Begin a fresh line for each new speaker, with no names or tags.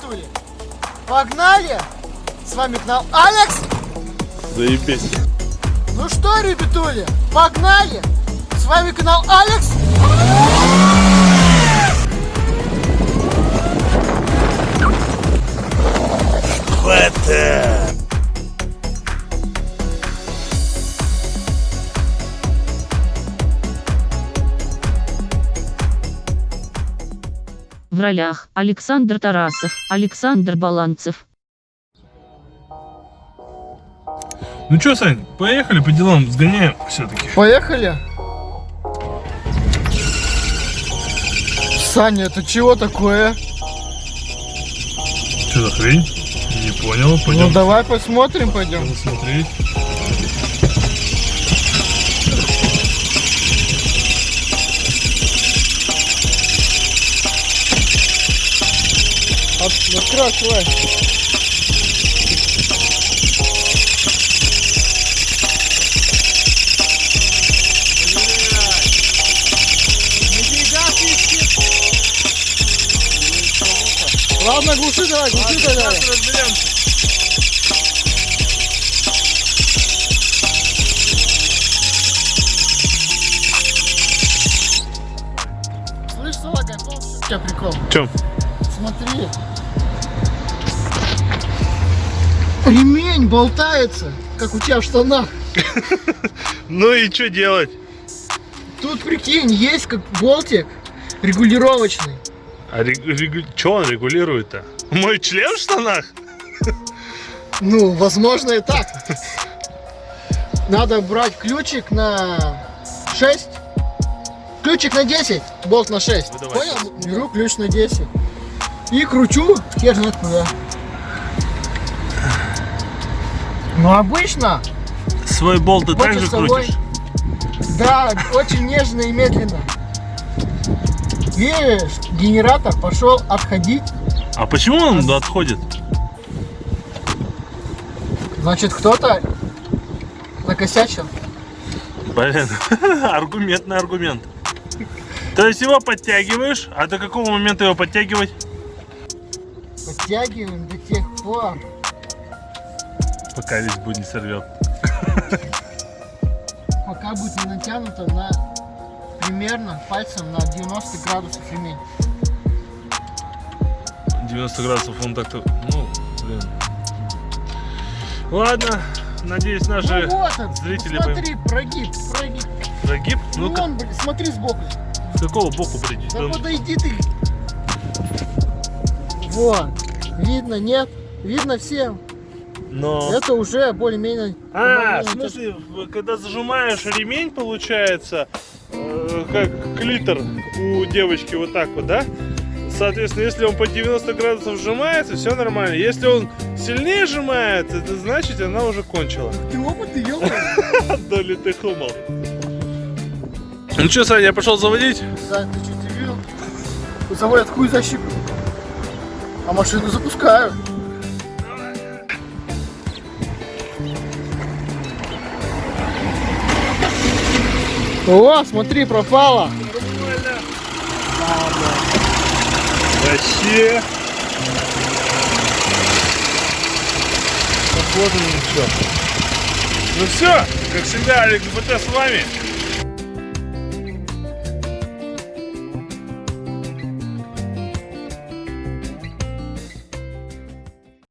ребятули? Погнали! С вами канал Алекс.
Заебись.
Ну что, ребятули, погнали! С вами канал Алекс.
Хватит!
В ролях Александр Тарасов, Александр Баланцев.
Ну чё, Сань, поехали по делам, сгоняем все-таки.
Поехали. Саня, это чего такое?
Что за хрень? Не понял, пойдем.
Ну давай посмотрим, пойдем.
Смотреть.
Открывай. Ладно, глуши давай, тогда.
Разберемся.
Слышь, Сова, готов? У тебя прикол.
В чем?
Смотри. Ремень болтается, как у тебя в штанах.
Ну и что делать?
Тут, прикинь, есть как болтик регулировочный.
А что он регулирует-то? Мой член в штанах?
Ну, возможно и так. Надо брать ключик на 6. Ключик на 10, болт на 6.
Ну, давай.
Понял? Беру ключ на 10. И кручу, хер знает куда. Ну, обычно.
Свой болт ты так же крутишь?
Да, очень нежно и медленно. Видишь, генератор пошел отходить.
А почему он отходит?
Значит, кто-то накосячил.
Блин, аргументный аргумент. То есть его подтягиваешь, а до какого момента его подтягивать?
Подтягиваем до тех пор,
Пока резьбу не сорвет.
пока будет не натянуто на примерно пальцем на 90 градусов ремень.
90 градусов он так-то, ну, блин. Ладно, надеюсь, наши
Ну вот он,
зрители
смотри, прогиб.
прогиб.
Ну
Ну-ка,
вон, блин, смотри сбоку.
с какого боку прийти?
Да подойди ты. Вот, видно, нет? Видно всем.
Но...
Это уже более-менее...
А, в смысле, когда зажимаешь ремень, получается, как клитор у девочки вот так вот, да? Соответственно, если он по 90 градусов сжимается, все нормально. Если он сильнее сжимает, это значит, она уже кончила.
Ты опытный, ёлка.
Доли ты хумал. Ну что, Саня, я пошел заводить?
Сань, ты что, дебил? Заводят хуй за щеку. А машину запускаю. О, смотри, пропало.
Нормально. Вообще. Похоже на ничего. Ну все, как всегда, Алекс БТ с вами.